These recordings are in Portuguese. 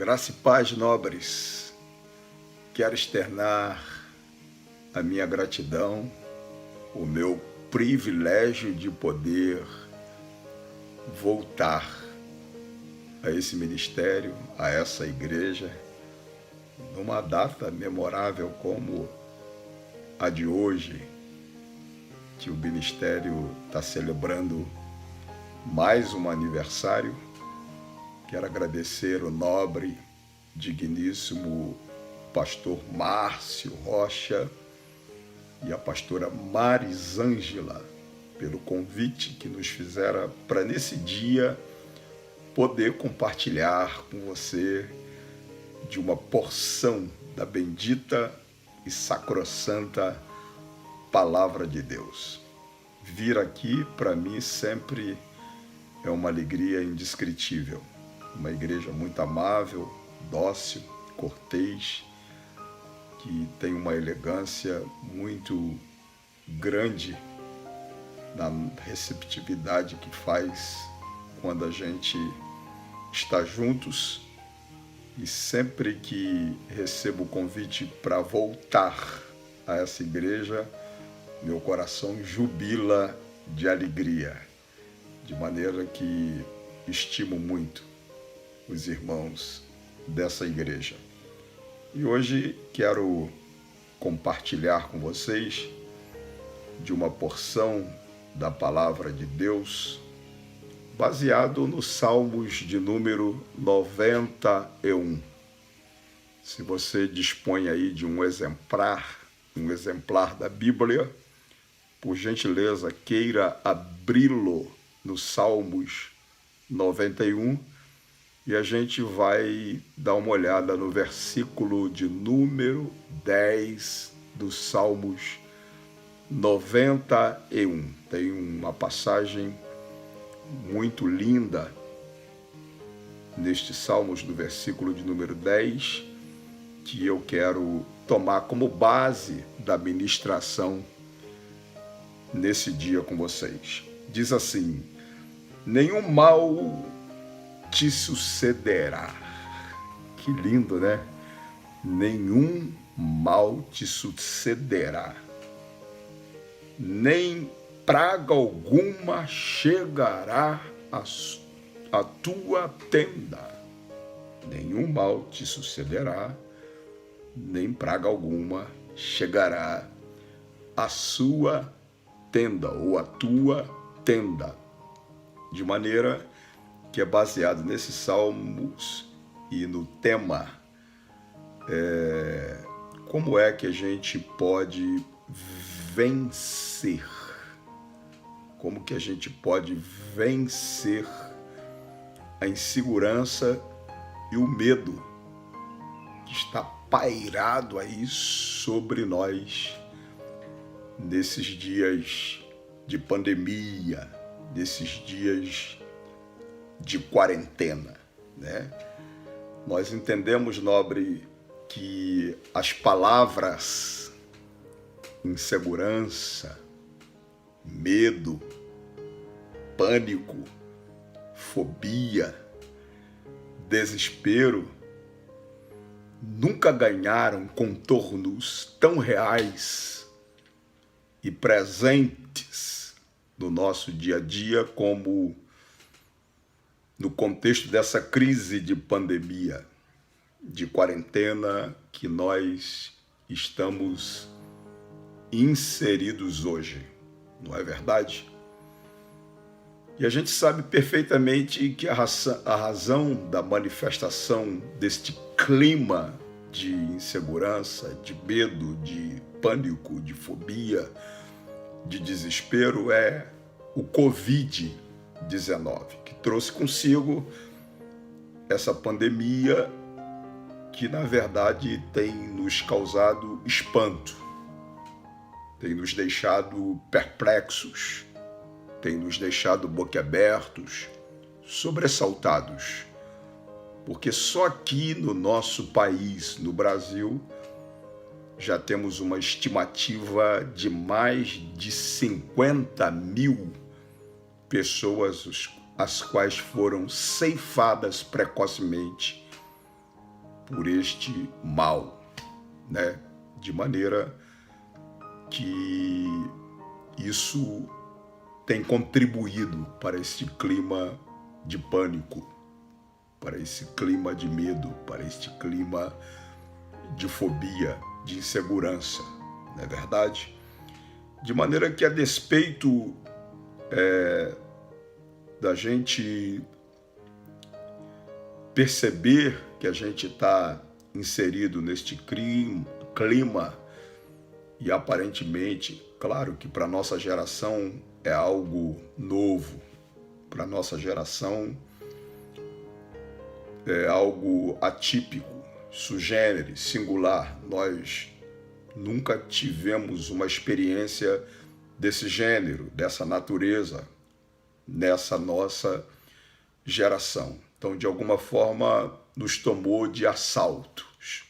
Graça e paz, nobres. Quero externar a minha gratidão, o meu privilégio de poder voltar a esse ministério, a essa igreja, numa data memorável como a de hoje, que o ministério está celebrando mais um aniversário. Quero agradecer o nobre, digníssimo pastor Márcio Rocha e a pastora Marisângela pelo convite que nos fizeram para nesse dia poder compartilhar com você de uma porção da bendita e sacrossanta Palavra de Deus. Vir aqui para mim sempre é uma alegria indescritível. Uma igreja muito amável, dócil, cortês, que tem uma elegância muito grande na receptividade que faz quando a gente está juntos. E sempre que recebo o convite para voltar a essa igreja, meu coração jubila de alegria, de maneira que estimo muito os irmãos dessa igreja. E hoje quero compartilhar com vocês de uma porção da Palavra de Deus, baseado nos Salmos de número 91. Se você dispõe aí de um exemplar da Bíblia, por gentileza, queira abri-lo nos Salmos 91, e a gente vai dar uma olhada no versículo de número 10 dos Salmos 91. Tem uma passagem muito linda nestes Salmos, do versículo de número 10, que eu quero tomar como base da ministração nesse dia com vocês. Diz assim: nenhum mal te sucederá. Que lindo, né? Nenhum mal te sucederá, nem praga alguma chegará à tua tenda. Nenhum mal te sucederá, nem praga alguma chegará à sua tenda ou à tua tenda. De maneira que é baseado nesses salmos e no tema como é que a gente pode vencer, como que a gente pode vencer a insegurança e o medo que está pairado aí sobre nós nesses dias de pandemia, nesses dias de quarentena, né? Nós entendemos, nobre, que as palavras insegurança, medo, pânico, fobia, desespero nunca ganharam contornos tão reais e presentes no nosso dia a dia como no contexto dessa crise de pandemia, de quarentena que nós estamos inseridos hoje, não é verdade? E a gente sabe perfeitamente que a razão da manifestação deste clima de insegurança, de medo, de pânico, de fobia, de desespero é o Covid-19, que trouxe consigo essa pandemia que, na verdade, tem nos causado espanto, tem nos deixado perplexos, tem nos deixado boquiabertos, sobressaltados, porque só aqui no nosso país, no Brasil, já temos uma estimativa de mais de 50 mil pessoas as quais foram ceifadas precocemente por este mal, né? De maneira que isso tem contribuído para esse clima de pânico, para esse clima de medo, para este clima de fobia, de insegurança, não é verdade? De maneira que, a despeito da gente perceber que a gente está inserido neste clima, e aparentemente, claro que para a nossa geração é algo novo, para a nossa geração é algo atípico, sui generis, singular. Nós nunca tivemos uma experiência desse gênero, dessa natureza, nessa nossa geração. Então, de alguma forma, nos tomou de assaltos,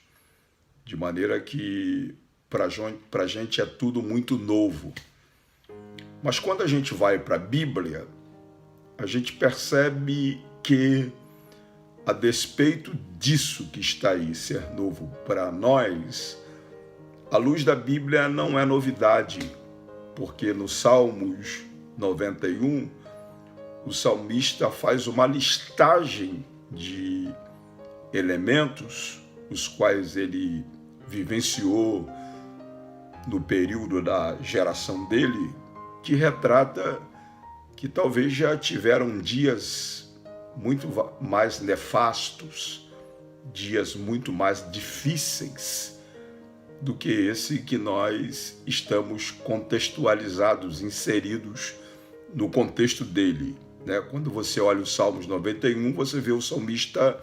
de maneira que para a gente é tudo muito novo. Mas quando a gente vai para a Bíblia, a gente percebe que, a despeito disso que está aí ser novo para nós, a luz da Bíblia não é novidade, porque no Salmos 91, o salmista faz uma listagem de elementos, os quais ele vivenciou no período da geração dele, que retrata que talvez já tiveram dias muito mais nefastos, dias muito mais difíceis do que esse que nós estamos contextualizados, inseridos no contexto dele, né? Quando você olha o Salmos 91, você vê o salmista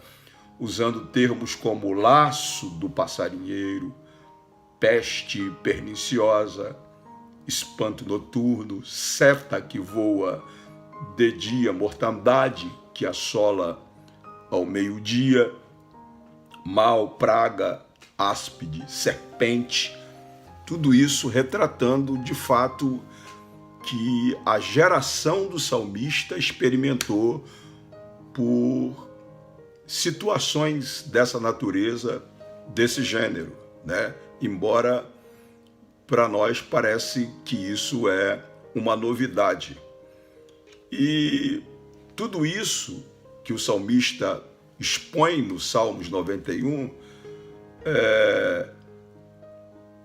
usando termos como laço do passarinheiro, peste perniciosa, espanto noturno, seta que voa de dia, mortandade que assola ao meio-dia, mal, praga, áspide, serpente, tudo isso retratando de fato que a geração do salmista experimentou por situações dessa natureza, desse gênero, né? Embora para nós parece que isso é uma novidade. E tudo isso que o salmista expõe no Salmos 91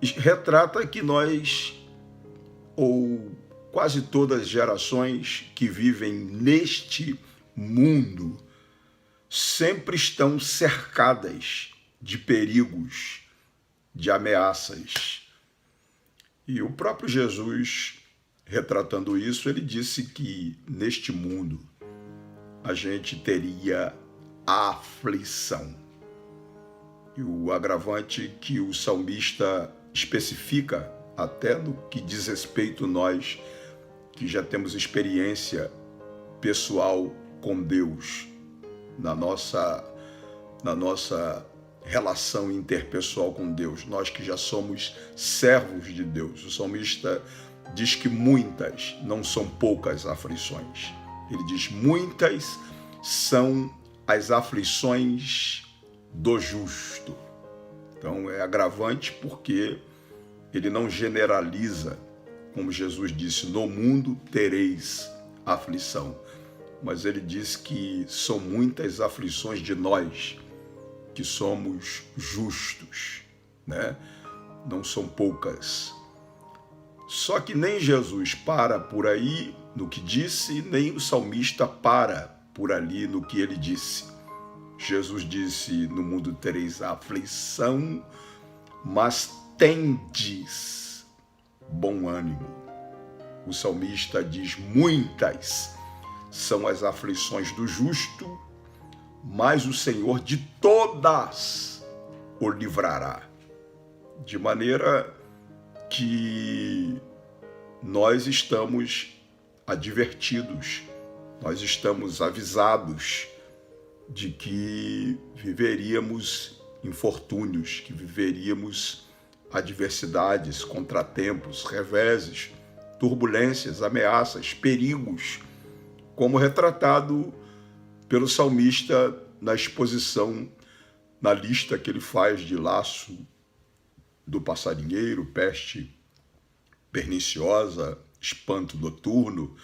retrata que nós, ou quase todas as gerações que vivem neste mundo, sempre estão cercadas de perigos, de ameaças. E o próprio Jesus, retratando isso, ele disse que neste mundo a gente teria aflição. E o agravante que o salmista especifica, até no que diz respeito nós, que já temos experiência pessoal com Deus, na nossa relação interpessoal com Deus, nós que já somos servos de Deus. O salmista diz que muitas, não são poucas aflições. Ele diz: muitas são as aflições do justo. Então é agravante porque ele não generaliza, como Jesus disse: no mundo tereis aflição. Mas ele diz que são muitas aflições de nós, que somos justos, né? Não são poucas. Só que nem Jesus para por aí no que disse, nem o salmista para por ali no que ele disse. Jesus disse: no mundo tereis aflição, mas tendes bom ânimo. O salmista diz: muitas são as aflições do justo, mas o Senhor de todas o livrará. De maneira que nós estamos advertidos, nós estamos avisados de que viveríamos infortúnios, que viveríamos adversidades, contratempos, reveses, turbulências, ameaças, perigos, como retratado pelo salmista na exposição na lista que ele faz de laço do passarinheiro, peste perniciosa, espanto noturno,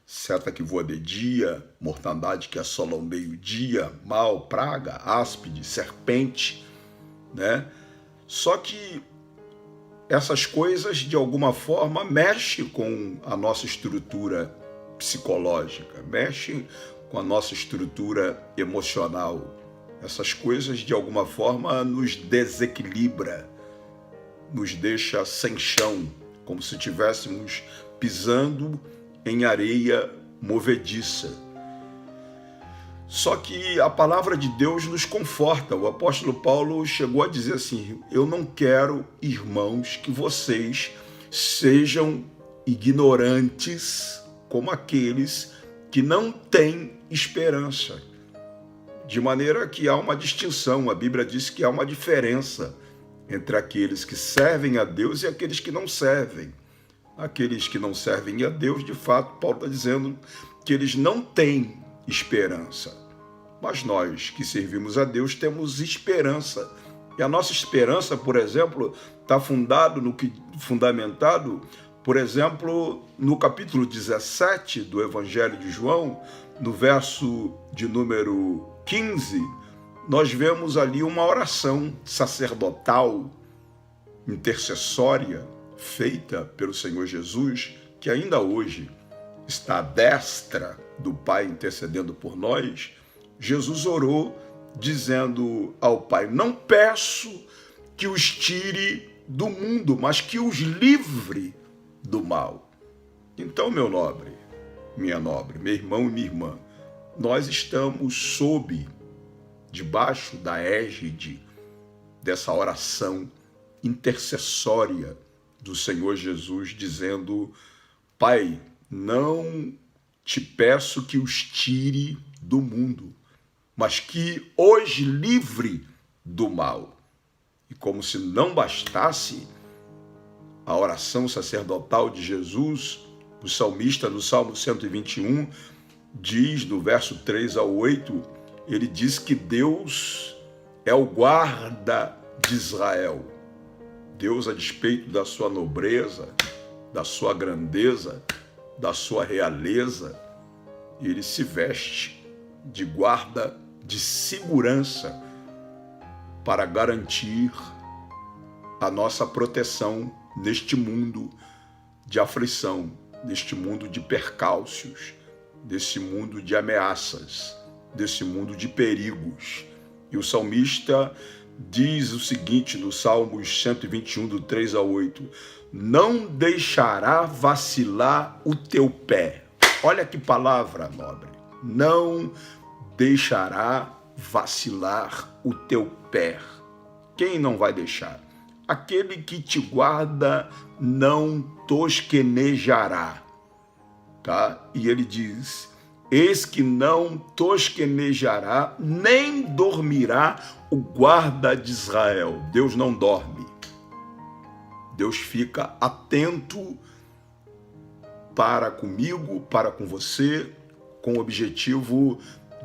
seta que voa de dia, mortandade que assola ao meio-dia, mal, praga, áspide, serpente, né? Só que essas coisas, de alguma forma, mexem com a nossa estrutura psicológica, mexem com a nossa estrutura emocional. Essas coisas, de alguma forma, nos desequilibra, nos deixa sem chão, como se estivéssemos pisando em areia movediça. Só que a palavra de Deus nos conforta. O apóstolo Paulo chegou a dizer assim: eu não quero, irmãos, que vocês sejam ignorantes como aqueles que não têm esperança. De maneira que há uma distinção. A Bíblia diz que há uma diferença entre aqueles que servem a Deus e aqueles que não servem. Aqueles que não servem a Deus, de fato, Paulo está dizendo que eles não têm esperança. Mas nós que servimos a Deus temos esperança. E a nossa esperança, por exemplo, está fundamentado, por exemplo, no capítulo 17 do Evangelho de João, no verso de número 15, nós vemos ali uma oração sacerdotal, intercessória, feita pelo Senhor Jesus, que ainda hoje está à destra do Pai intercedendo por nós. Jesus orou dizendo ao Pai: não peço que os tire do mundo, mas que os livre do mal. Então, meu nobre, minha nobre, meu irmão e minha irmã, nós estamos debaixo da égide dessa oração intercessória do Senhor Jesus, dizendo: Pai, não te peço que os tire do mundo, mas que os livre do mal. E como se não bastasse a oração sacerdotal de Jesus, o salmista, no Salmo 121, diz, no verso 3 ao 8, ele diz que Deus é o guarda de Israel. Deus, a despeito da sua nobreza, da sua grandeza, da sua realeza, ele se veste de guarda de segurança para garantir a nossa proteção neste mundo de aflição, neste mundo de percalços, desse mundo de ameaças, desse mundo de perigos. E o salmista diz o seguinte no Salmos 121, do 3 ao 8, não deixará vacilar o teu pé. Olha que palavra nobre. Não deixará vacilar o teu pé. Quem não vai deixar? Aquele que te guarda não tosquenejará. Tá? E ele diz: eis que não tosquenejará, nem dormirá o guarda de Israel. Deus não dorme. Deus fica atento para comigo, para com você, com o objetivo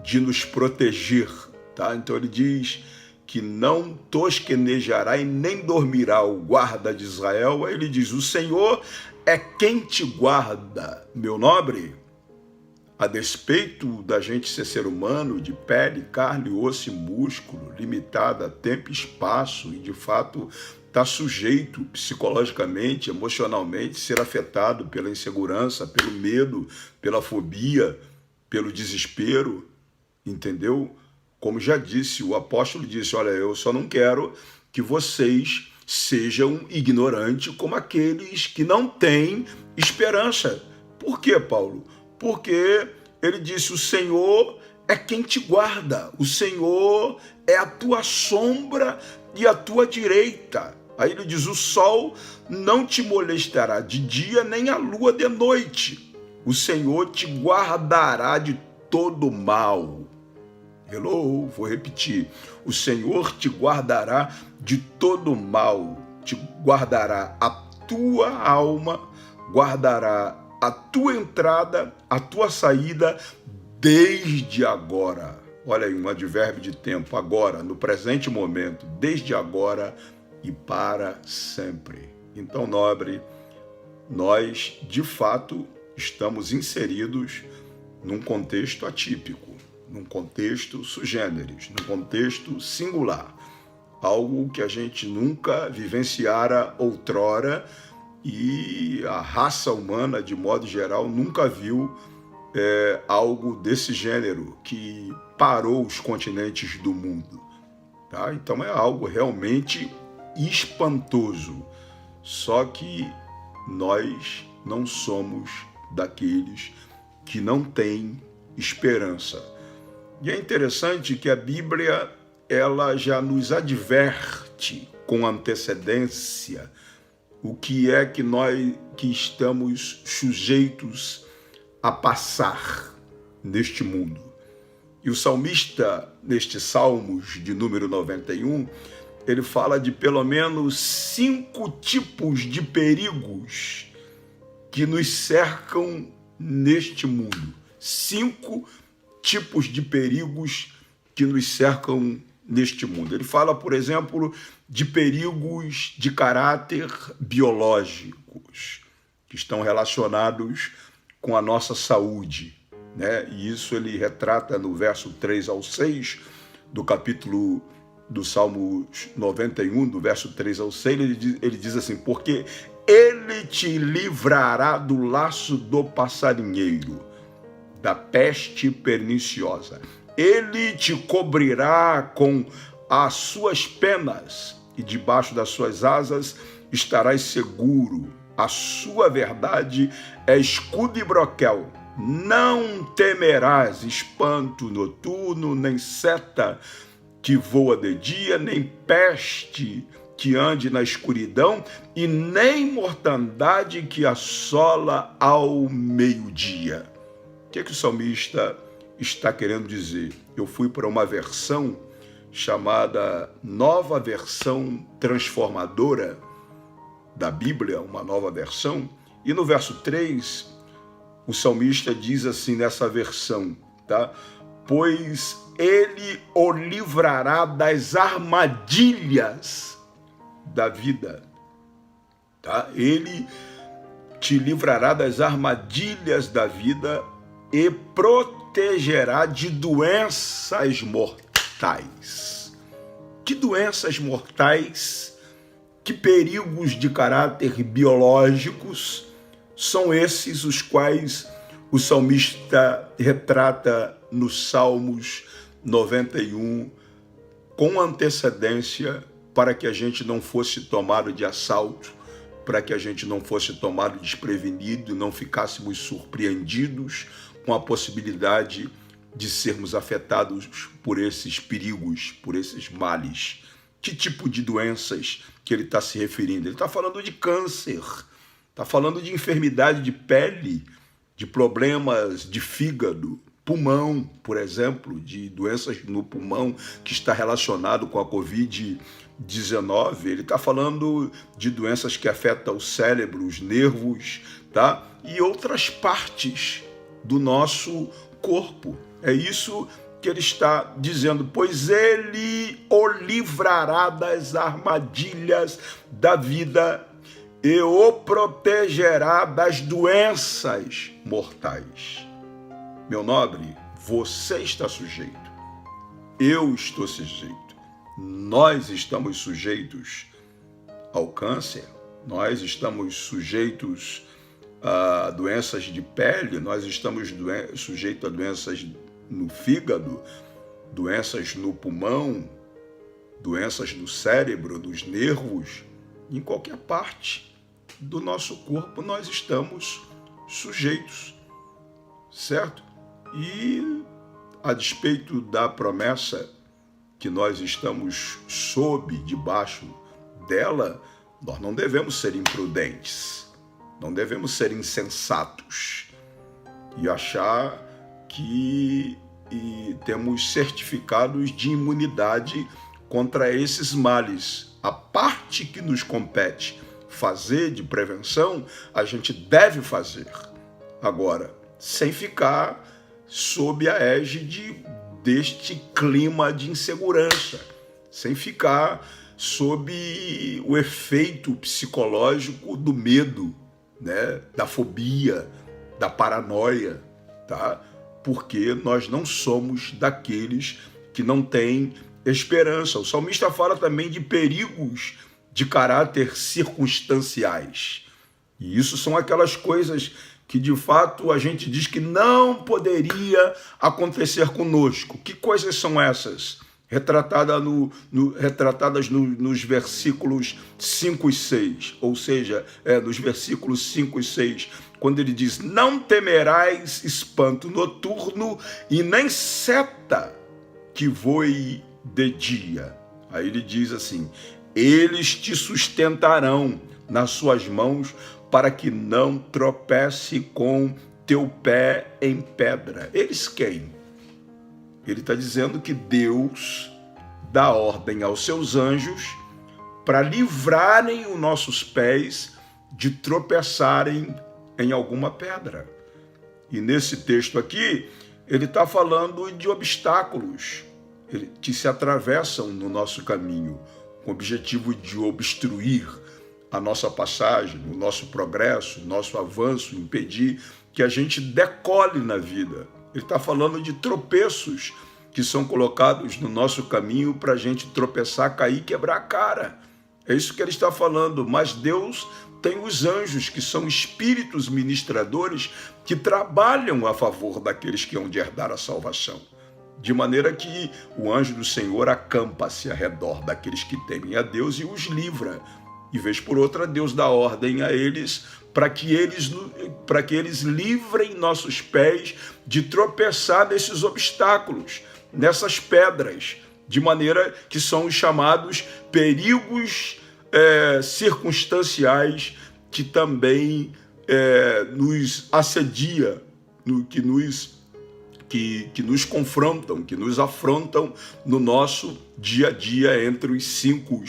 de nos proteger. Tá? Então ele diz que não tosquenejará e nem dormirá o guarda de Israel. Aí ele diz: o Senhor é quem te guarda, meu nobre. A despeito da gente ser humano, de pele, carne, osso e músculo, limitada a tempo e espaço, e de fato está sujeito psicologicamente, emocionalmente, ser afetado pela insegurança, pelo medo, pela fobia, pelo desespero, entendeu? Como já disse, o apóstolo disse: olha, eu só não quero que vocês sejam ignorantes como aqueles que não têm esperança. Por quê, Paulo? Porque ele disse: o Senhor é quem te guarda, o Senhor é a tua sombra e a tua direita. Aí ele diz: o sol não te molestará de dia, nem a lua de noite. O Senhor te guardará de todo mal. Hello, vou repetir. O Senhor te guardará de todo mal, te guardará a tua alma, guardará a tua entrada, a tua saída, desde agora Olha aí, um advérbio de tempo, agora, no presente momento, desde agora e para sempre. Então, nobre, nós, de fato, estamos inseridos num contexto atípico, num contexto sui generis, num contexto singular, algo que a gente nunca vivenciara outrora e a raça humana, de modo geral, nunca viu algo desse gênero que parou os continentes do mundo. Tá? Então é algo realmente espantoso. Só que nós não somos daqueles que não têm esperança. E é interessante que a Bíblia ela já nos adverte com antecedência o que é que nós que estamos sujeitos a passar neste mundo. E o salmista, neste Salmos de número 91, ele fala de pelo menos 5 tipos de perigos que nos cercam neste mundo. 5 tipos de perigos que nos cercam neste mundo. Ele fala, por exemplo, de perigos de caráter biológicos, que estão relacionados com a nossa saúde, né? E isso ele retrata no verso 3 ao 6 do capítulo do Salmo 91, do verso 3 ao 6, ele diz assim, porque ele te livrará do laço do passarinheiro, da peste perniciosa. Ele te cobrirá com as suas penas e debaixo das suas asas estarás seguro. A sua verdade é escudo e broquel. Não temerás espanto noturno, nem seta que voa de dia, nem peste que ande na escuridão, e nem mortandade que assola ao meio-dia. O que o salmista está querendo dizer? Eu fui para uma versão chamada Nova Versão Transformadora da Bíblia, uma nova versão, e no verso 3, o salmista diz assim nessa versão, tá? Pois ele o livrará das armadilhas da vida, tá? Ele te livrará das armadilhas da vida e protegerá de doenças mortais. Que doenças mortais, que perigos de caráter biológicos são esses os quais o salmista retrata nos Salmos 91 com antecedência para que a gente não fosse tomado de assalto, para que a gente não fosse tomado desprevenido, não ficássemos surpreendidos com a possibilidade de sermos afetados por esses perigos, por esses males. Que tipo de doenças que ele está se referindo? Ele está falando de câncer, está falando de enfermidade de pele, de problemas de fígado, pulmão, por exemplo, de doenças no pulmão que está relacionado com a Covid-19. Ele está falando de doenças que afetam o cérebro, os nervos, tá? E outras partes do nosso corpo. É isso que ele está dizendo, pois ele o livrará das armadilhas da vida e o protegerá das doenças mortais. Meu nobre, você está sujeito, eu estou sujeito, nós estamos sujeitos ao câncer, nós estamos sujeitos a doenças de pele, nós estamos sujeitos a doenças no fígado, doenças no pulmão, doenças no cérebro, nos nervos, em qualquer parte do nosso corpo nós estamos sujeitos, certo? E a despeito da promessa que nós estamos debaixo dela, nós não devemos ser imprudentes, não devemos ser insensatos e achar que temos certificados de imunidade contra esses males. A parte que nos compete fazer de prevenção, a gente deve fazer. Agora, sem ficar sob a égide deste clima de insegurança, sem ficar sob o efeito psicológico do medo, né? Da fobia, da paranoia, tá? Porque nós não somos daqueles que não têm esperança. O salmista fala também de perigos de caráter circunstanciais. E isso são aquelas coisas que, de fato, a gente diz que não poderia acontecer conosco. Que coisas são essas? Retratadas nos versículos 5 e 6, ou seja, nos versículos 5 e 6, quando ele diz: não temerás espanto noturno e nem seta que voe de dia. Aí ele diz assim: eles te sustentarão nas suas mãos para que não tropece com teu pé em pedra. Eles quem? Ele está dizendo que Deus dá ordem aos seus anjos para livrarem os nossos pés de tropeçarem em alguma pedra. E nesse texto aqui, ele está falando de obstáculos que se atravessam no nosso caminho, com o objetivo de obstruir a nossa passagem, o nosso progresso, o nosso avanço, impedir que a gente decole na vida. Ele está falando de tropeços que são colocados no nosso caminho para a gente tropeçar, cair e quebrar a cara. É isso que ele está falando. Mas Deus tem os anjos, que são espíritos ministradores, que trabalham a favor daqueles que hão de herdar a salvação. De maneira que o anjo do Senhor acampa-se ao redor daqueles que temem a Deus e os livra. E vez por outra, Deus dá ordem a eles para que eles livrem nossos pés de tropeçar nesses obstáculos, nessas pedras, de maneira que são os chamados perigos circunstanciais que também nos assedia, que nos confrontam, que nos afrontam no nosso dia a dia, entre os 5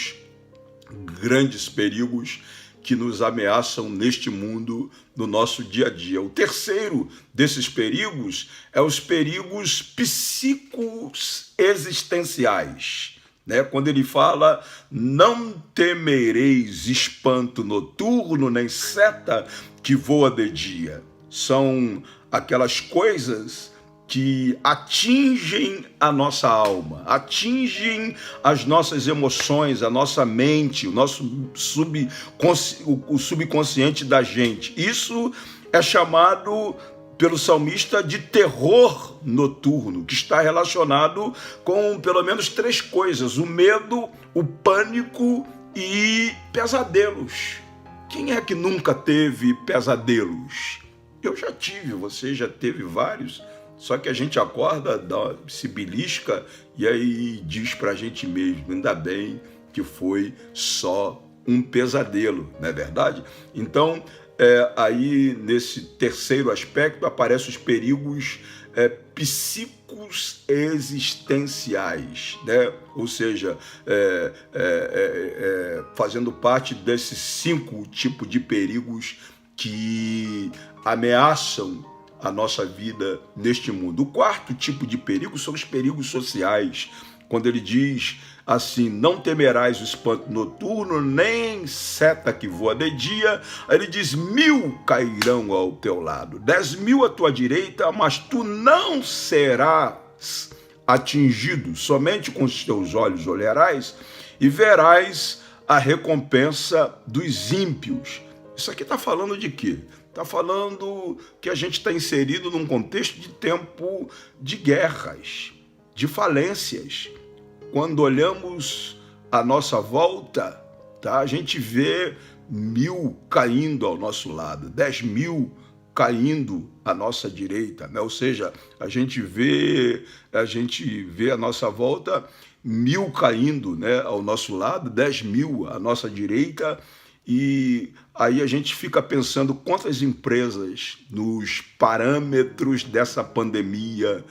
grandes perigos que nos ameaçam neste mundo, no nosso dia a dia. O terceiro desses perigos é os perigos psicoexistenciais, né? Quando ele fala: não temereis espanto noturno, nem seta que voa de dia. São aquelas coisas que atingem a nossa alma, atingem as nossas emoções, a nossa mente, o nosso subconsciente da gente. Isso é chamado pelo salmista de terror noturno, que está relacionado com pelo menos 3 coisas: o medo, o pânico e pesadelos. Quem é que nunca teve pesadelos? Eu já tive, você já teve vários. Só que a gente acorda, se belisca e aí diz pra gente mesmo: ainda bem que foi só um pesadelo, não é verdade? Então, aí nesse terceiro aspecto aparecem os perigos psicoexistenciais, né? Ou seja, fazendo parte desses 5 tipos de perigos que ameaçam a nossa vida neste mundo. O quarto tipo de perigo são os perigos sociais, quando ele diz assim: não temerás o espanto noturno, nem seta que voa de dia. Aí ele diz: 1000 cairão ao teu lado, 10.000 à tua direita, mas tu não serás atingido. Somente com os teus olhos olharás e verás a recompensa dos ímpios. Isso aqui está falando de quê? Está falando que a gente está inserido num contexto de tempo de guerras, de falências. Quando olhamos à nossa volta, tá, a gente vê 1000 caindo ao nosso lado, 10.000 caindo à nossa direita, né? Ou seja, a gente vê à nossa volta 1000 caindo, né, ao nosso lado, 10.000 à nossa direita. E aí a gente fica pensando quantas empresas, nos parâmetros dessa pandemia,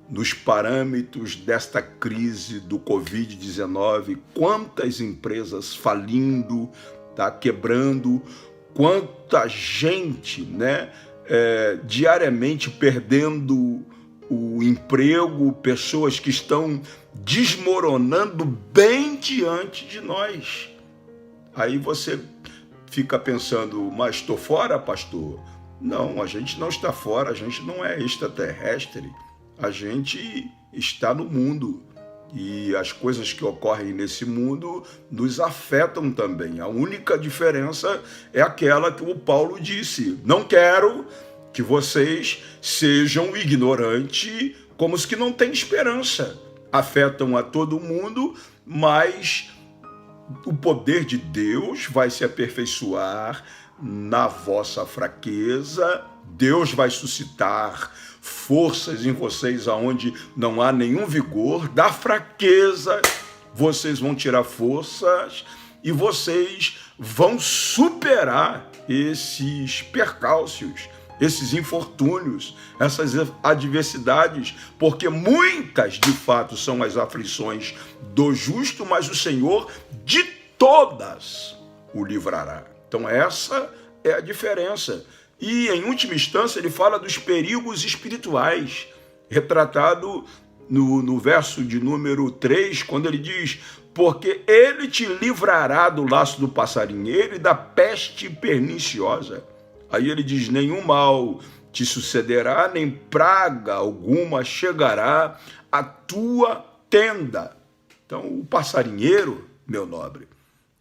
nos parâmetros desta crise do Covid-19, quantas empresas falindo, tá, quebrando, quanta gente, né, diariamente perdendo o emprego, pessoas que estão desmoronando bem diante de nós. Aí você fica pensando, mas estou fora, pastor? Não, a gente não está fora, a gente não é extraterrestre, a gente está no mundo. E as coisas que ocorrem nesse mundo nos afetam também. A única diferença é aquela que o Paulo disse: não quero que vocês sejam ignorantes como os que não têm esperança. Afetam a todo mundo, mas o poder de Deus vai se aperfeiçoar na vossa fraqueza. Deus vai suscitar forças em vocês aonde não há nenhum vigor. Da fraqueza vocês vão tirar forças e vocês vão superar esses percalços, esses infortúnios, essas adversidades, porque muitas de fato são as aflições do justo, mas o Senhor de todas o livrará. Então essa é a diferença. E em última instância ele fala dos perigos espirituais, retratado no verso de número 3, quando ele diz: porque ele te livrará do laço do passarinheiro e da peste perniciosa. Aí ele diz: nenhum mal te sucederá, nem praga alguma chegará à tua tenda. Então, o passarinheiro, meu nobre,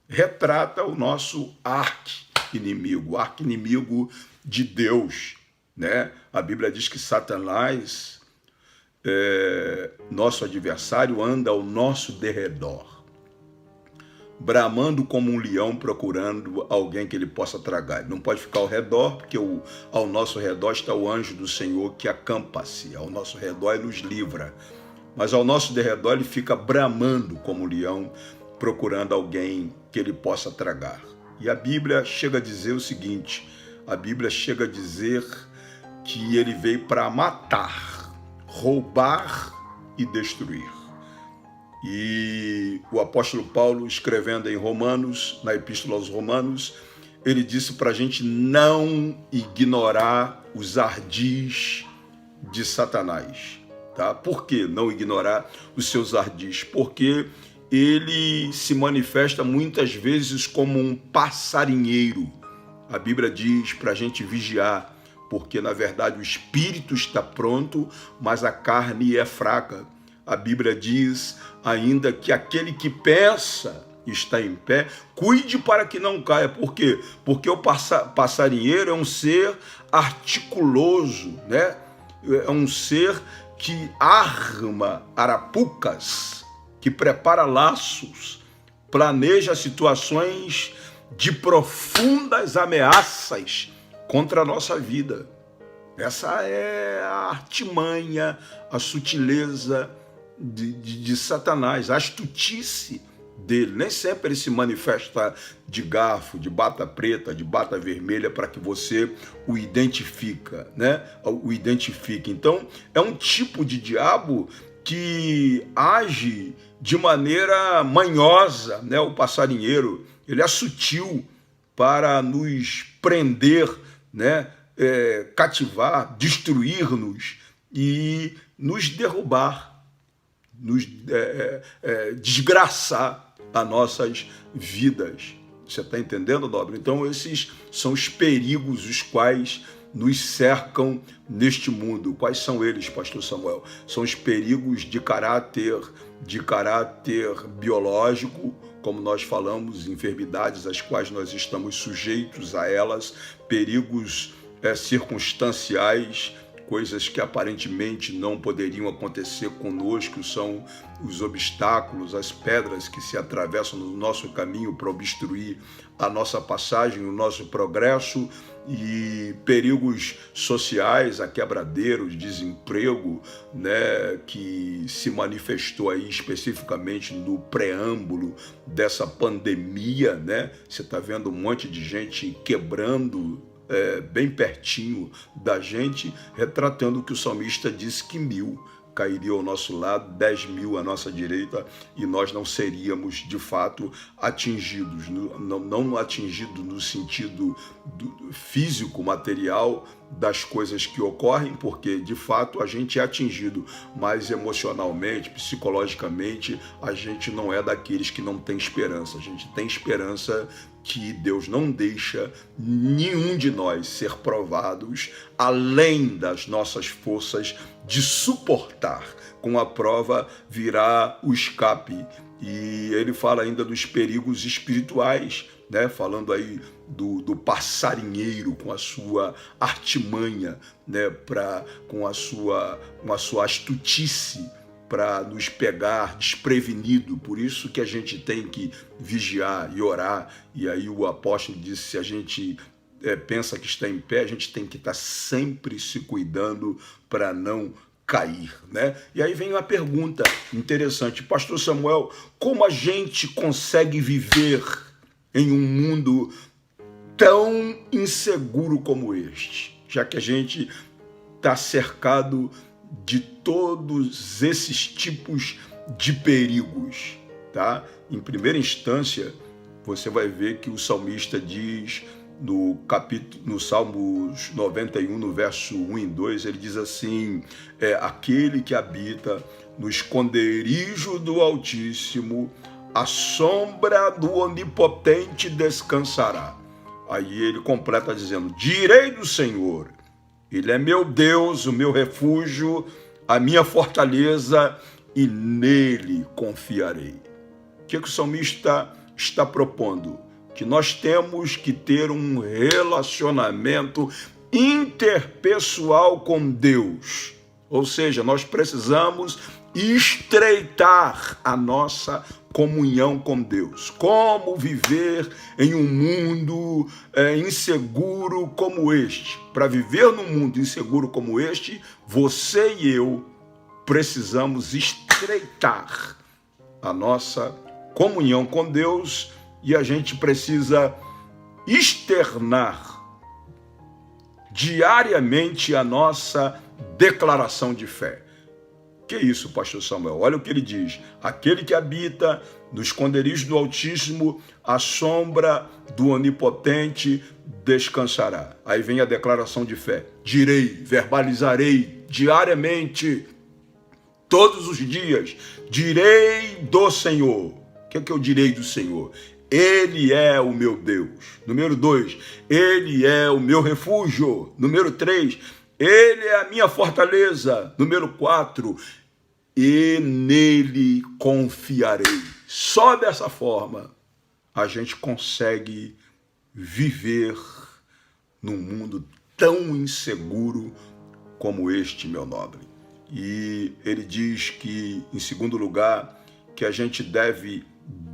retrata o nosso arqui-inimigo, o arqui-inimigo de Deus, né? A Bíblia diz que Satanás, nosso adversário, anda ao nosso derredor, bramando como um leão, procurando alguém que ele possa tragar. Ele não pode ficar ao redor, porque ao nosso redor está o anjo do Senhor que acampa-se. Ao nosso redor ele nos livra. Mas ao nosso derredor ele fica bramando como um leão, procurando alguém que ele possa tragar. E a Bíblia chega a dizer o seguinte: a Bíblia chega a dizer que ele veio para matar, roubar e destruir. E o apóstolo Paulo, escrevendo em Romanos, na Epístola aos Romanos, ele disse para a gente não ignorar os ardis de Satanás. Tá? Por que não ignorar os seus ardis? Porque ele se manifesta muitas vezes como um passarinheiro. A Bíblia diz para a gente vigiar, porque na verdade o espírito está pronto, mas a carne é fraca. A Bíblia diz ainda que aquele que pensa está em pé, cuide para que não caia. Por quê? Porque o passarinheiro é um ser articuloso, né? É um ser que arma arapucas, que prepara laços, planeja situações de profundas ameaças contra a nossa vida. Essa é a artimanha, a sutileza de Satanás, a astutice dele. Nem sempre ele se manifesta de garfo, de bata preta, de bata vermelha, para que você o identifique, né? O identifique. Então, é um tipo de diabo que age de maneira manhosa, né? O passarinheiro, ele é sutil para nos prender, né? Cativar, destruir-nos e nos derrubar, nos desgraçar as nossas vidas. Você está entendendo, nobre? Então esses são os perigos os quais nos cercam neste mundo. Quais são eles, pastor Samuel? São os perigos de caráter biológico, como nós falamos, enfermidades às quais nós estamos sujeitos a elas, perigos circunstanciais, coisas que aparentemente não poderiam acontecer conosco, são os obstáculos, as pedras que se atravessam no nosso caminho para obstruir a nossa passagem, o nosso progresso, e perigos sociais, a quebradeiros, desemprego, né, que se manifestou aí especificamente no preâmbulo dessa pandemia, né? Você está vendo um monte de gente quebrando bem pertinho da gente, retratando o que o salmista disse, que 1.000 cairiam ao nosso lado, 10.000 à nossa direita, e nós não seríamos de fato atingidos, não atingidos no sentido físico, material, das coisas que ocorrem, porque de fato a gente é atingido, mas emocionalmente, psicologicamente, a gente não é daqueles que não tem esperança. A gente tem esperança que Deus não deixa nenhum de nós ser provados além das nossas forças de suportar. Com a prova virá o escape. E ele fala ainda dos perigos espirituais, né? Falando aí do passarinheiro com a sua artimanha, né? Com a sua astutice para nos pegar desprevenido. Por isso que a gente tem que vigiar e orar. E aí o apóstolo disse, se a gente pensa que está em pé, a gente tem que estar sempre se cuidando para não cair, né? E aí vem uma pergunta interessante. Pastor Samuel, como a gente consegue viver em um mundo tão inseguro como este? Já que a gente está cercado de todos esses tipos de perigos, tá? Em primeira instância, você vai ver que o salmista diz no Salmos 91, no verso 1 e 2, ele diz assim, aquele que habita no esconderijo do Altíssimo, a sombra do Onipotente descansará. Aí ele completa dizendo, direi do Senhor, ele é meu Deus, o meu refúgio, a minha fortaleza, e nele confiarei. O que o salmista está propondo? Que nós temos que ter um relacionamento interpessoal com Deus. Ou seja, nós precisamos estreitar a nossa comunhão com Deus. Como viver em um mundo inseguro como este? Para viver num mundo inseguro como este, você e eu precisamos estreitar a nossa comunhão com Deus e a gente precisa externar diariamente a nossa declaração de fé. Que isso, pastor Samuel? Olha o que ele diz. Aquele que habita no esconderijo do Altíssimo, a sombra do Onipotente descansará. Aí vem a declaração de fé. Direi, verbalizarei diariamente, todos os dias, direi do Senhor. O que é que eu direi do Senhor? Ele é o meu Deus. Número 2, ele é o meu refúgio. Número 3, ele é a minha fortaleza. Número 4, e nele confiarei. Só dessa forma a gente consegue viver num mundo tão inseguro como este, meu nobre. E ele diz que, em segundo lugar, que a gente deve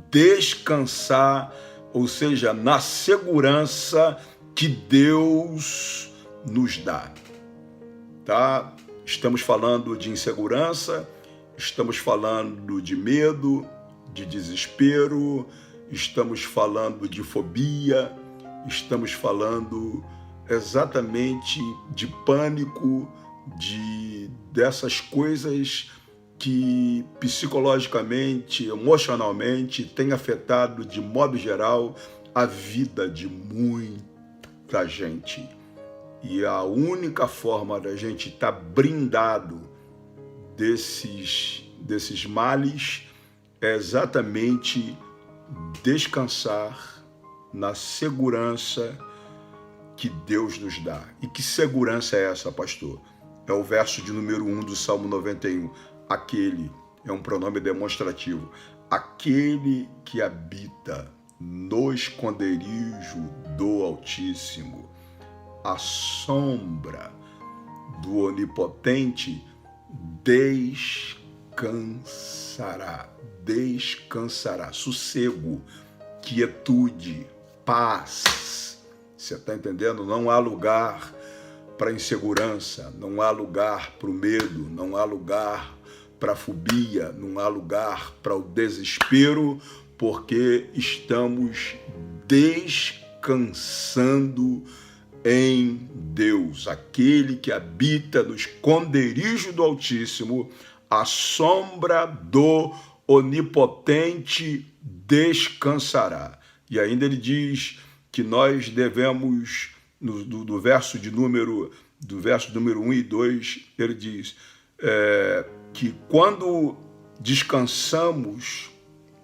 descansar, ou seja, na segurança que Deus nos dá. Tá? Estamos falando de insegurança, estamos falando de medo, de desespero, estamos falando de fobia, estamos falando exatamente de pânico, dessas coisas que psicologicamente, emocionalmente tem afetado de modo geral a vida de muita gente. E a única forma da gente estar brindado desses males é exatamente descansar na segurança que Deus nos dá. E que segurança é essa, pastor? É o verso de número 1 do Salmo 91. Aquele é um pronome demonstrativo. Aquele que habita no esconderijo do Altíssimo, a sombra do Onipotente descansará. Descansará. Sossego, quietude, paz. Você está entendendo? Não há lugar para insegurança, não há lugar para o medo, não há lugar para a fobia, não há lugar para o desespero, porque estamos descansando em Deus, aquele que habita no esconderijo do Altíssimo, a sombra do Onipotente descansará. E ainda ele diz que nós devemos, no verso de número do verso número 1 e 2, ele diz que quando descansamos,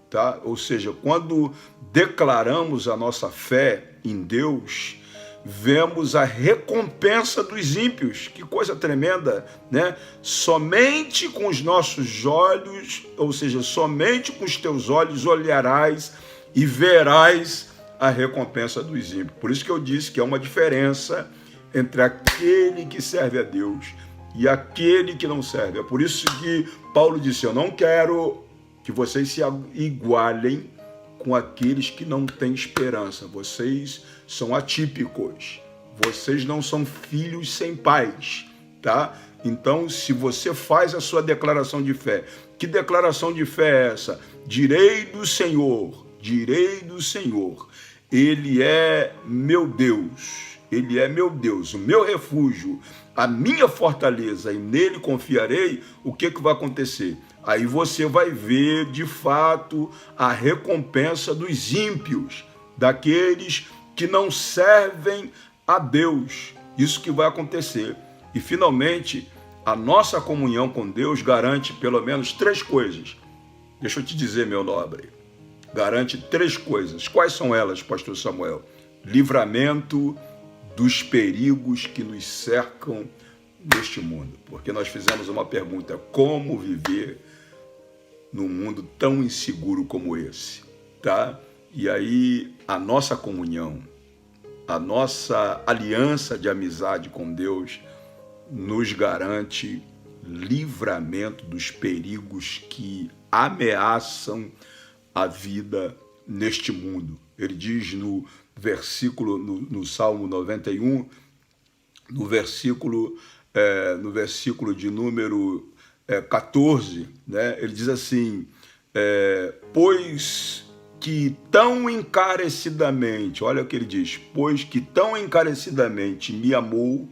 tá? Ou seja, quando declaramos a nossa fé em Deus, vemos a recompensa dos ímpios. Que coisa tremenda, né? Somente com os nossos olhos, ou seja, somente com os teus olhos olharás e verás a recompensa dos ímpios. Por isso que eu disse que é uma diferença entre aquele que serve a Deus e aquele que não serve. É por isso que Paulo disse: eu não quero que vocês se igualem com aqueles que não têm esperança. Vocês são atípicos. Vocês não são filhos sem pais, tá? Então, se você faz a sua declaração de fé, que declaração de fé é essa? Direi do Senhor, Ele é meu Deus, Ele é meu Deus, o meu refúgio, a minha fortaleza, e nele confiarei. O que vai acontecer? Aí você vai ver, de fato, a recompensa dos ímpios, daqueles que não servem a Deus. Isso que vai acontecer. E, finalmente, a nossa comunhão com Deus garante pelo menos 3 coisas. Deixa eu te dizer, meu nobre. Garante 3 coisas. Quais são elas, pastor Samuel? Livramento dos perigos que nos cercam neste mundo. Porque nós fizemos uma pergunta: como viver num mundo tão inseguro como esse, tá? E aí a nossa comunhão, a nossa aliança de amizade com Deus nos garante livramento dos perigos que ameaçam a vida neste mundo. Ele diz no versículo, no Salmo 91, no versículo de número 14, né? Ele diz assim: pois que tão encarecidamente, olha o que ele diz, pois que tão encarecidamente me amou,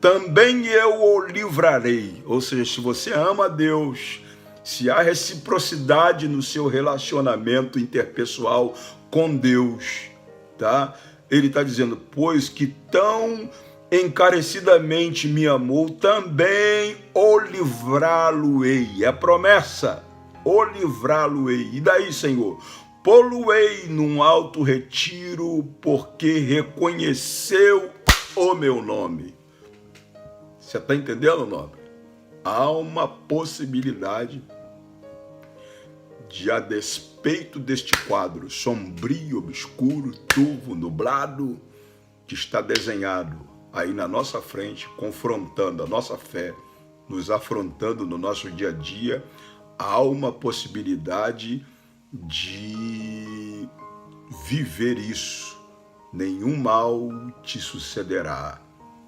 também eu o livrarei. Ou seja, se você ama a Deus, se há reciprocidade no seu relacionamento interpessoal com Deus, tá? Ele está dizendo: pois que tão encarecidamente me amou, também o livrá-lo-ei. É promessa, o livrá-lo-ei. E daí, Senhor? Pô-lo-ei num alto retiro, porque reconheceu o meu nome. Você está entendendo, nobre? Há uma possibilidade de, a despeito deste quadro sombrio, obscuro, turvo, nublado, que está desenhado aí na nossa frente, confrontando a nossa fé, nos afrontando no nosso dia a dia, há uma possibilidade de viver isso. Nenhum mal te sucederá,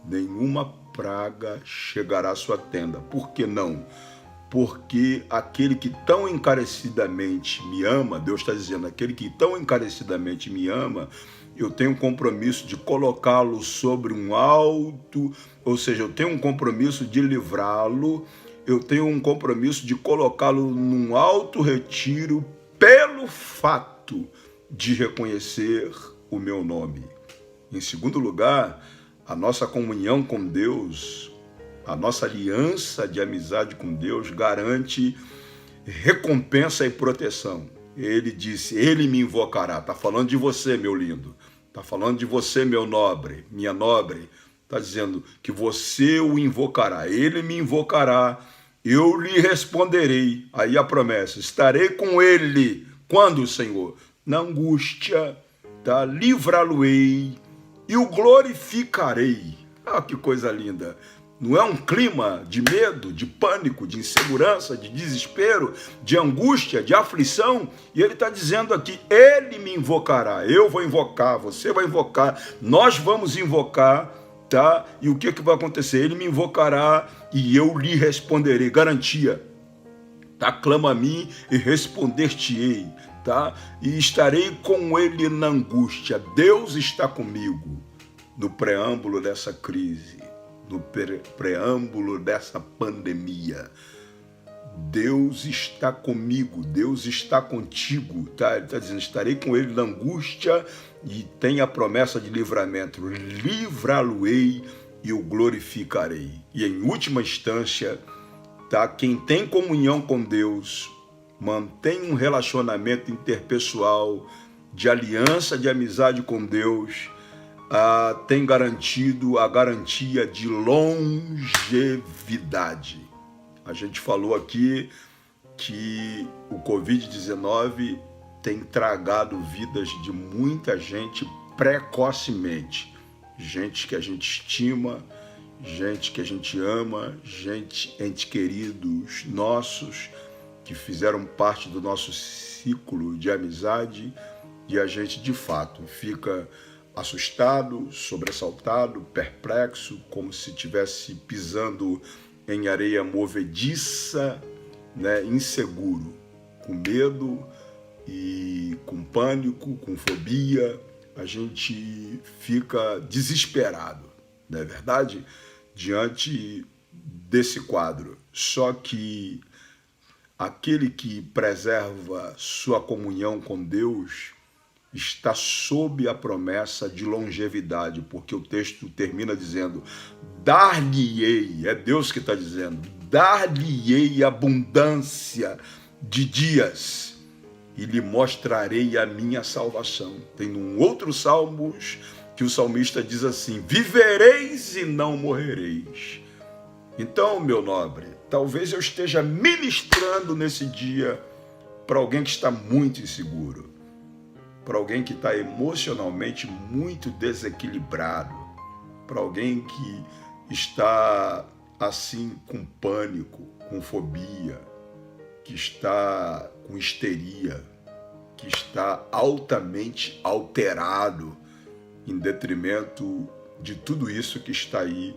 nenhuma praga chegará à sua tenda. Por que não? Porque aquele que tão encarecidamente me ama, Deus está dizendo, aquele que tão encarecidamente me ama, eu tenho um compromisso de colocá-lo sobre um alto, ou seja, eu tenho um compromisso de livrá-lo, eu tenho um compromisso de colocá-lo num alto retiro pelo fato de reconhecer o meu nome. Em segundo lugar, a nossa comunhão com Deus, a nossa aliança de amizade com Deus garante recompensa e proteção. Ele disse: Ele me invocará. Está falando de você, meu lindo. Está falando de você, meu nobre, minha nobre. Está dizendo que você o invocará. Ele me invocará. Eu lhe responderei. Aí a promessa: estarei com ele. Quando, Senhor? Na angústia, tá? Livrá-lo-ei e o glorificarei. Ah, que coisa linda. Não é um clima de medo, de pânico, de insegurança, de desespero, de angústia, de aflição. E ele está dizendo aqui: ele me invocará. Eu vou invocar, você vai invocar, nós vamos invocar, tá? E o que vai acontecer? Ele me invocará e eu lhe responderei. Garantia, tá? Clama a mim e responder-te-ei, tá? E estarei com ele na angústia. Deus está comigo no preâmbulo dessa crise, no preâmbulo dessa pandemia. Deus está comigo, Deus está contigo, tá? Ele está dizendo: estarei com ele na angústia, e tem a promessa de livramento. Livrá-lo-ei e o glorificarei. E em última instância, tá? Quem tem comunhão com Deus, mantém um relacionamento interpessoal, de aliança, de amizade com Deus, tem garantido a garantia de longevidade. A gente falou aqui que o Covid-19 tem tragado vidas de muita gente precocemente. Gente que a gente estima, gente que a gente ama, entes queridos nossos que fizeram parte do nosso ciclo de amizade, e a gente de fato fica assustado, sobressaltado, perplexo, como se estivesse pisando em areia movediça, né, inseguro, com medo e com pânico, com fobia. A gente fica desesperado, não é verdade? Diante desse quadro. Só que aquele que preserva sua comunhão com Deus está sob a promessa de longevidade, porque o texto termina dizendo: dar-lhe-ei, é Deus que está dizendo, dar-lhe-ei abundância de dias e lhe mostrarei a minha salvação. Tem um outro Salmos que o salmista diz assim: vivereis e não morrereis. Então, meu nobre, talvez eu esteja ministrando nesse dia para alguém que está muito inseguro, para alguém que está emocionalmente muito desequilibrado, para alguém que está assim com pânico, com fobia, que está com histeria, que está altamente alterado em detrimento de tudo isso que está aí,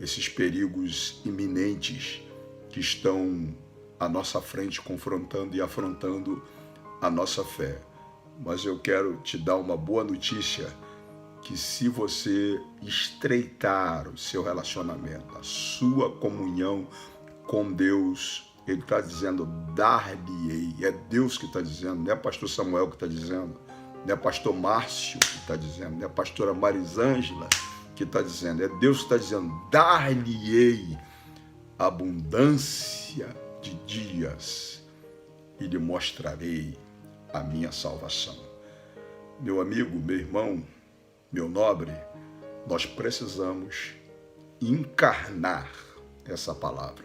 esses perigos iminentes que estão à nossa frente, confrontando e afrontando a nossa fé. Mas eu quero te dar uma boa notícia, que se você estreitar o seu relacionamento, a sua comunhão com Deus, Ele está dizendo, dar-lhe-ei. É Deus que está dizendo, não é pastor Samuel que está dizendo, não é pastor Márcio que está dizendo, não é pastora Marisângela que está dizendo, é Deus que está dizendo, dar-lhe-ei abundância de dias e lhe mostrarei a minha salvação. Meu amigo, meu irmão, meu nobre, nós precisamos encarnar essa palavra.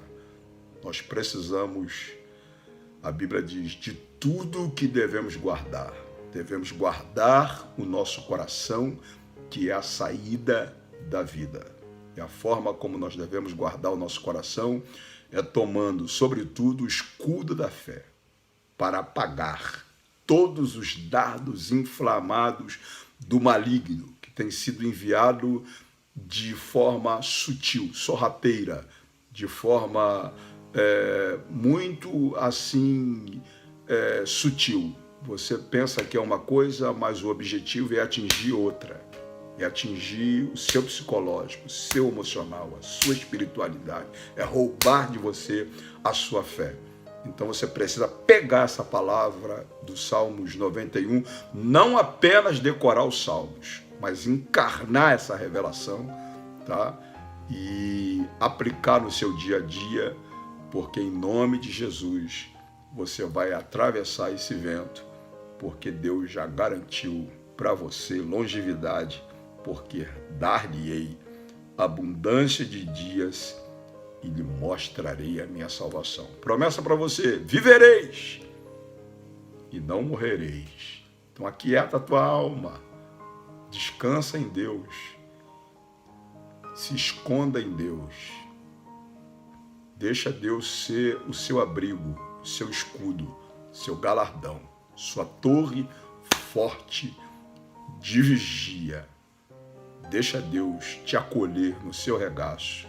Nós precisamos, a Bíblia diz, de tudo que devemos guardar. Devemos guardar o nosso coração, que é a saída da vida. E a forma como nós devemos guardar o nosso coração é tomando, sobretudo, o escudo da fé, para apagar todos os dardos inflamados do maligno, que tem sido enviado de forma sutil, sorrateira, de forma muito assim sutil. Você pensa que é uma coisa, mas o objetivo é atingir outra. É atingir o seu psicológico, o seu emocional, a sua espiritualidade. É roubar de você a sua fé. Então você precisa pegar essa palavra do Salmos 91, não apenas decorar os Salmos, mas encarnar essa revelação, tá? E aplicar no seu dia a dia, porque em nome de Jesus você vai atravessar esse vento, porque Deus já garantiu para você longevidade, porque dar-lhe-ei abundância de dias e lhe mostrarei a minha salvação. Promessa para você: vivereis e não morrereis. Então aquieta a tua alma, descansa em Deus, se esconda em Deus, deixa Deus ser o seu abrigo, o seu escudo, seu galardão, sua torre forte de vigia. Deixa Deus te acolher no seu regaço,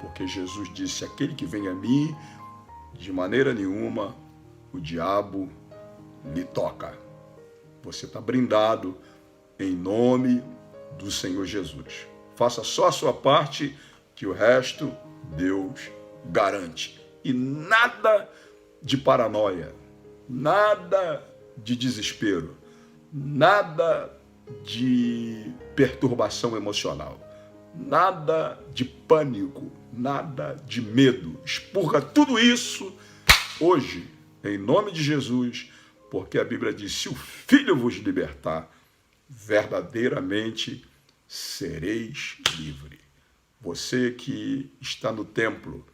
porque Jesus disse: aquele que vem a mim, de maneira nenhuma o diabo lhe toca. Você está brindado em nome do Senhor Jesus. Faça só a sua parte, que o resto Deus garante. E nada de paranoia, nada de desespero, nada de perturbação emocional, nada de pânico, nada de medo. Expurga tudo isso hoje, em nome de Jesus, porque a Bíblia diz: se o Filho vos libertar, verdadeiramente sereis livre. Você que está no templo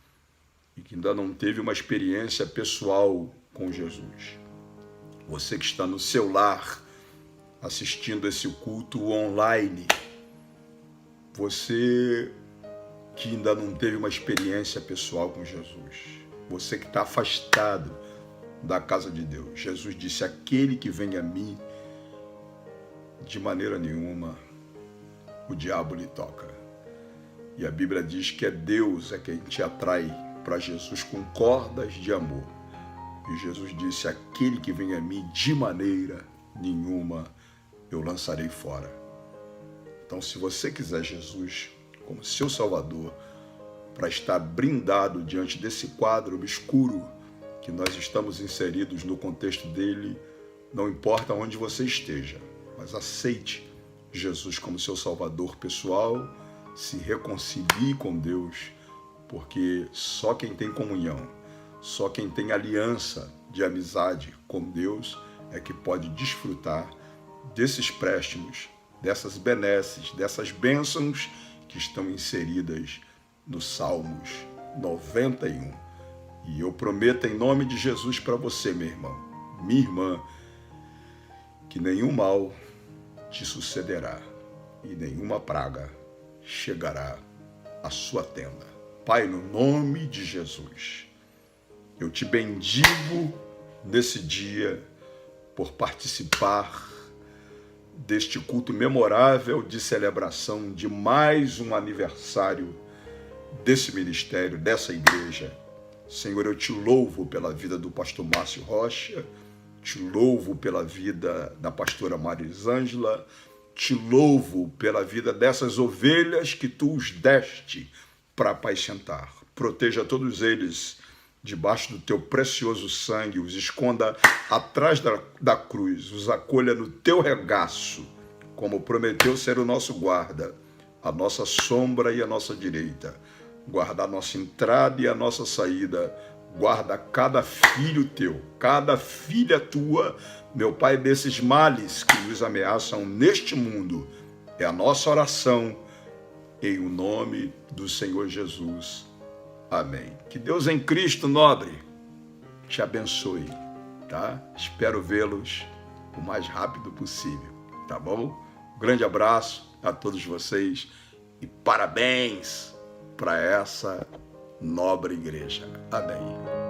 e que ainda não teve uma experiência pessoal com Jesus, você que está no seu lar assistindo esse culto online, você que ainda não teve uma experiência pessoal com Jesus, você que está afastado da casa de Deus, Jesus disse: aquele que vem a mim, de maneira nenhuma o diabo lhe toca. E a Bíblia diz que é Deus quem te atrai para Jesus com cordas de amor. E Jesus disse: aquele que vem a mim, de maneira nenhuma eu lançarei fora. Então, se você quiser Jesus como seu Salvador, para estar brindado diante desse quadro obscuro que nós estamos inseridos no contexto dele, não importa onde você esteja, mas aceite Jesus como seu Salvador pessoal, se reconcilie com Deus, porque só quem tem comunhão, só quem tem aliança de amizade com Deus é que pode desfrutar desses préstimos, dessas benesses, dessas bênçãos que estão inseridas no Salmos 91. E eu prometo em nome de Jesus para você, meu irmão, minha irmã, que nenhum mal te sucederá e nenhuma praga chegará à sua tenda. Pai, no nome de Jesus, eu te bendigo nesse dia por participar deste culto memorável de celebração de mais um aniversário desse ministério, dessa igreja. Senhor, eu te louvo pela vida do pastor Márcio Rocha, te louvo pela vida da pastora Marisângela, te louvo pela vida dessas ovelhas que tu os deste para apacentar. Proteja todos eles debaixo do teu precioso sangue, os esconda atrás da cruz, os acolha no teu regaço, como prometeu ser o nosso guarda, a nossa sombra e a nossa direita. Guarda a nossa entrada e a nossa saída, guarda cada filho teu, cada filha tua, meu Pai, desses males que nos ameaçam neste mundo. É a nossa oração, em o nome do Senhor Jesus. Amém. Que Deus em Cristo nobre te abençoe, tá? Espero vê-los o mais rápido possível, tá bom? Um grande abraço a todos vocês e parabéns para essa nobre igreja. Amém.